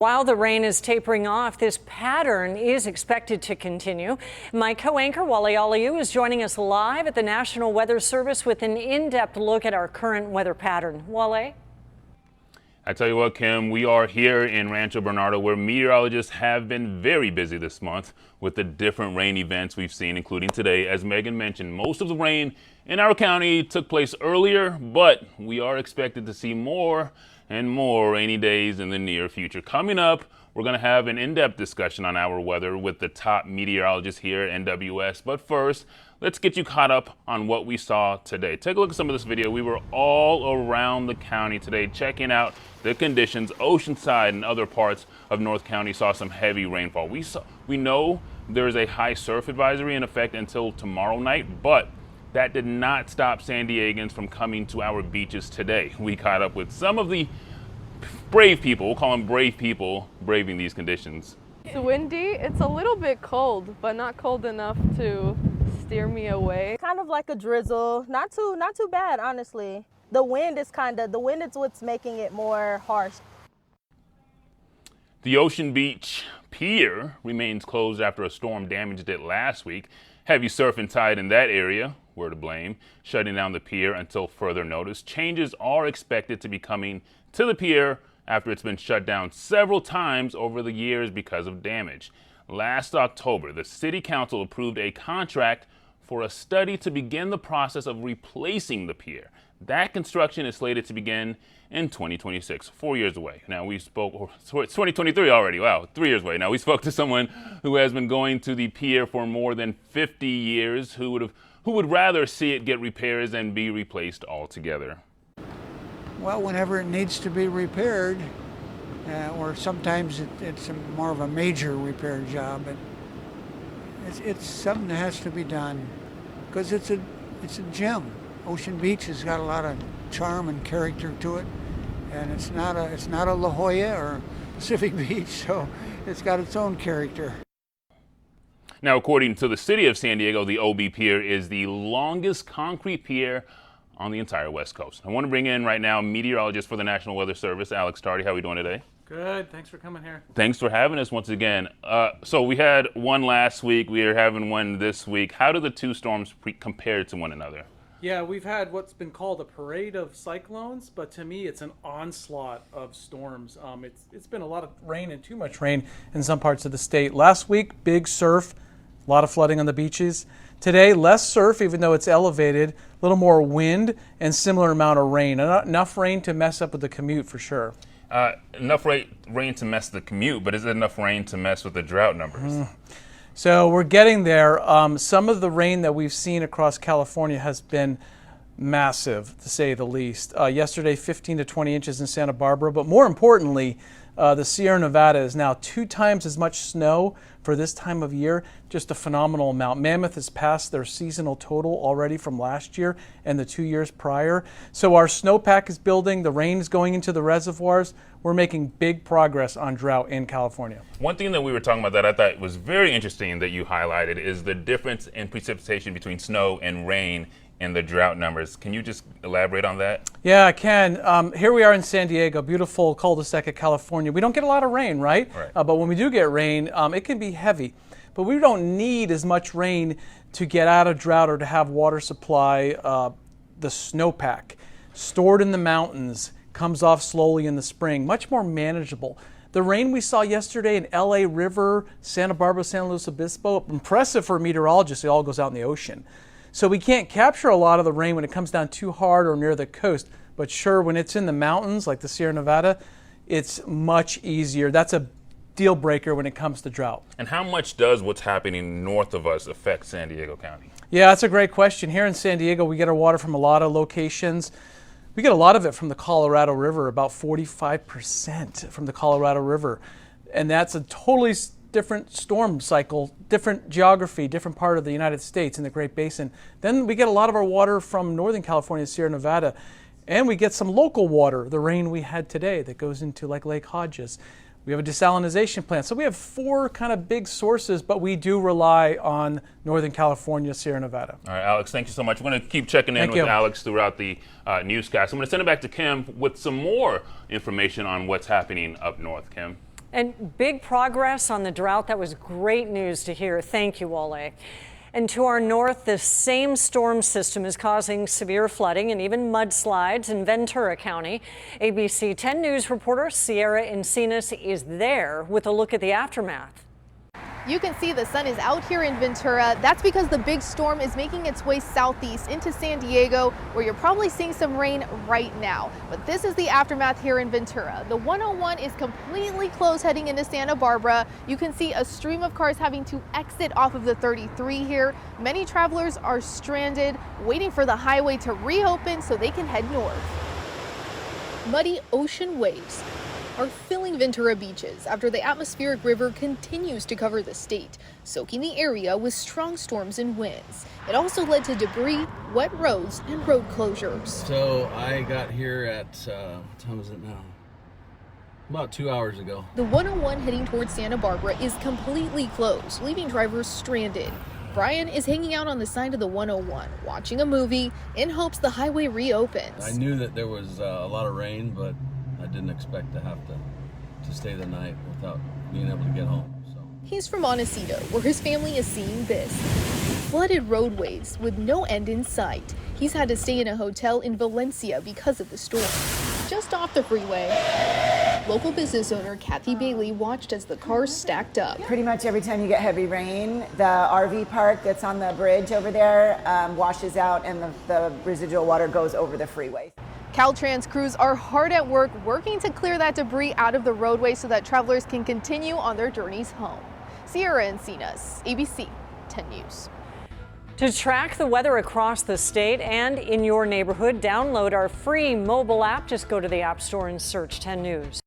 While the rain is tapering off, this pattern is expected to continue. My co-anchor Wale Aliu is joining us live at the National Weather Service with an in-depth look at our current weather pattern. Wale? I tell you what, Kim, we are here in Rancho Bernardo, where meteorologists have been very busy this month with the different rain events we've seen, including today. As Megan mentioned, most of the rain in our county took place earlier, but we are expected to see more and more rainy days in the near future. Coming up, we're going to have an in-depth discussion on our weather with the top meteorologists here at NWS. But first, let's get you caught up on what we saw today. Take a look at some of this video. We were all around the county today checking out the conditions. Oceanside and other parts of North County saw some heavy rainfall. We know there is a high surf advisory in effect until tomorrow night, but that did not stop San Diegans from coming to our beaches today. We caught up with some of the brave people, we'll call them brave people, braving these conditions. It's windy, it's a little bit cold, but not cold enough to steer me away. Kind of like a drizzle, not too bad, honestly. The wind is what's making it more harsh. The Ocean Beach Pier remains closed after a storm damaged it last week. Heavy surf and tide in that area were to blame, shutting down the pier until further notice. Changes are expected to be coming to the pier after it's been shut down several times over the years because of damage. Last October, the City Council approved a contract for a study to begin the process of replacing the pier. That construction is slated to begin in 2026, 4 years away. Now we spoke, it's 2023 already, wow, 3 years away. Now we spoke to someone who has been going to the pier for more than 50 years, who would rather see it get repairs and be replaced altogether. Well, whenever it needs to be repaired, or sometimes it's more of a major repair job, but it's something that has to be done because it's a gem. Ocean Beach has got a lot of charm and character to it, and it's not a La Jolla or Pacific Beach, so it's got its own character. Now, according to the city of San Diego, the OB Pier is the longest concrete pier on the entire West Coast. I want to bring in right now meteorologist for the National Weather Service, Alex Tardy. How are we doing today? Good. Thanks for coming here. Thanks for having us once again. So we had one last week. We are having one this week. How do the two storms compare to one another? Yeah, we've had what's been called a parade of cyclones, but to me it's an onslaught of storms. It's been a lot of rain and too much rain in some parts of the state. Last week, big surf, a lot of flooding on the beaches. Today, less surf, even though it's elevated, a little more wind and similar amount of rain. Enough rain to mess up with the commute for sure. Enough rain to mess the commute, but is it enough rain to mess with the drought numbers? So we're getting there. Some of the rain that we've seen across California has been massive, to say the least. Yesterday, 15 to 20 inches in Santa Barbara, but more importantly, the Sierra Nevada is now 2 times as much snow for this time of year, just a phenomenal amount. Mammoth has passed their seasonal total already from last year and the 2 years prior. So our snowpack is building, the rain is going into the reservoirs. We're making big progress on drought in California. One thing that we were talking about that I thought was very interesting that you highlighted is the difference in precipitation between snow and rain and the drought numbers. Can you just elaborate on that? Yeah, I can. Here we are in San Diego, beautiful cul-de-sac of California. We don't get a lot of rain, right? But when we do get rain, it can be heavy. But we don't need as much rain to get out of drought or to have water supply. The snowpack stored in the mountains comes off slowly in the spring, much more manageable. The rain we saw yesterday in LA River, Santa Barbara, San Luis Obispo, impressive for meteorologists. It all goes out in the ocean. So we can't capture a lot of the rain when it comes down too hard or near the coast. But sure, when it's in the mountains like the Sierra Nevada, it's much easier. That's a deal breaker when it comes to drought. And how much does what's happening north of us affect San Diego County? Yeah, that's a great question. Here in San Diego, we get our water from a lot of locations. We get a lot of it from the Colorado River, about 45% from the Colorado River. And that's a totally different storm cycle, different geography, different part of the United States in the Great Basin. Then we get a lot of our water from Northern California, Sierra Nevada, and we get some local water, the rain we had today that goes into like Lake Hodges. We have a desalination plant. So we have 4 kind of big sources, but we do rely on Northern California, Sierra Nevada. All right, Alex, thank you so much. We're going to keep checking in with Alex throughout the newscast. I'm going to send it back to Kim with some more information on what's happening up north. Kim. And big progress on the drought. That was great news to hear. Thank you, Wale. And to our north, the same storm system is causing severe flooding and even mudslides in Ventura County. ABC 10 News reporter Sierra Encinas is there with a look at the aftermath. You can see the sun is out here in Ventura. That's because the big storm is making its way southeast into San Diego, where you're probably seeing some rain right now. But this is the aftermath here in Ventura. The 101 is completely closed heading into Santa Barbara. You can see a stream of cars having to exit off of the 33 here. Many travelers are stranded, waiting for the highway to reopen so they can head north. Muddy ocean waves are filling Ventura beaches after the atmospheric river continues to cover the state, soaking the area with strong storms and winds. It also led to debris, wet roads, and road closures. So I got here at, what time is it now? About 2 hours ago. The 101 heading towards Santa Barbara is completely closed, leaving drivers stranded. Brian is hanging out on the side of the 101, watching a movie in hopes the highway reopens. I knew that there was a lot of rain, but I didn't expect to have to stay the night without being able to get home. So. He's from Montecito, where his family is seeing this. Flooded roadways with no end in sight. He's had to stay in a hotel in Valencia because of the storm. Just off the freeway, local business owner Kathy Bailey watched as the cars stacked up. Pretty much every time you get heavy rain, the RV park that's on the bridge over there washes out and the residual water goes over the freeway. Caltrans crews are hard at work working to clear that debris out of the roadway so that travelers can continue on their journeys home. Sierra Encinas, ABC 10 News. To track the weather across the state and in your neighborhood, download our free mobile app. Just go to the App Store and search 10 News.